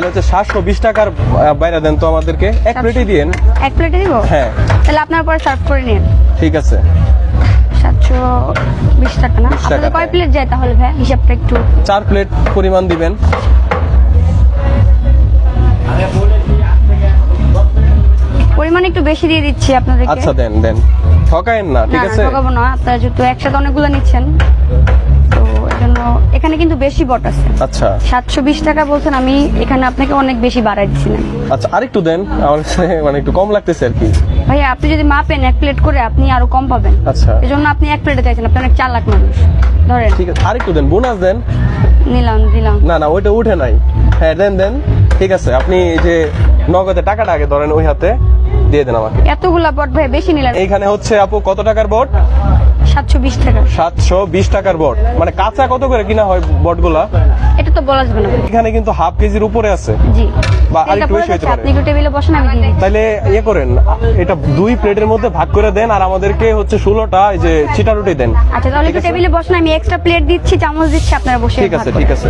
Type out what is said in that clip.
হচ্ছে 720 টাকার বাইরে দেন তো আমাদেরকে, এক প্লেটই দিয়েন। এক প্লেটে দিব? হ্যাঁ তাহলে আপনার পরে সার্ভ করে নিন। ঠিক আছে। 720 টাকা না? 20 টাকা, আপনাদের কয় হ্যাঁ। প্লেট যায় তাহলে ভাই, হিসাবটা একটু? 4 প্লেট পরিমাণ দিবেন। পরিমাণ একটু বেশি দিয়ে দিচ্ছি আপনাদেরকে। আচ্ছা দেন দেন, ঠকায়েন না, ঠিক না, আছে? ঠকাবো না, আপনারা যেহেতু একসাথে অনেকগুলো নিচ্ছেন তো এজন্য এখানে কিন্তু বেশি বট আছে। আচ্ছা 720 টাকা বলছেন, আমি এখানে আপনাকে অনেক বেশি বাড়াই দিচ্ছিলাম। আচ্ছা, আরেকটু দেন, আমার কাছে মানে একটু কম লাগতেছে আর কি। ভাইয়া আপনি যদি মাপেন এক প্লেট করে, আপনি আরো কম পাবেন। আচ্ছা এজন্য আপনি এক প্লেটে চাইছেন, আপনি অনেক 4 লাখ মানুষ ধরেন। ঠিক আছে, আরেকটু দেন, বোনাস দেন। দিলাম। না না, ওইটা উঠে নাই। হ্যাঁ দেন দেন, ঠিক আছে। আপনি এই যে নগদে টাকাটা আগে ধরেন, ওই হাতে দিয়ে দেন আমাকে। এতগুলা বট ভাই বেশি নিলেন। এইখানে হচ্ছে আপু কত টাকার বট? 720 টাকা। 720 টাকার বট, মানে কাঁচা কত করে কিনা হয় বটগুলা? এটা তো বলা যাবে না। এখানে কিন্তু হাফ কেজির উপরে আছে, জি বা এটা আরেকটু পড়ে বেশি হতে যাচ্ছে, পারে। আপনি একটু টেবিলে বসেন, আমি দিয়ে দিচ্ছি। তাইলে ইয়ে করেন, এটা 2 প্লেটের মধ্যে ভাগ করে দেন, আর আমাদেরকে হচ্ছে 16টা এই যে চিটা রুটি দেন। আচ্ছা তাহলে একটু টেবিলে বসেন, আমি এক্সট্রা প্লেট দিচ্ছি, চামচ দিচ্ছি, আপনারা বসে ঠিক আছে ভাগ ঠিক করেন। আছে।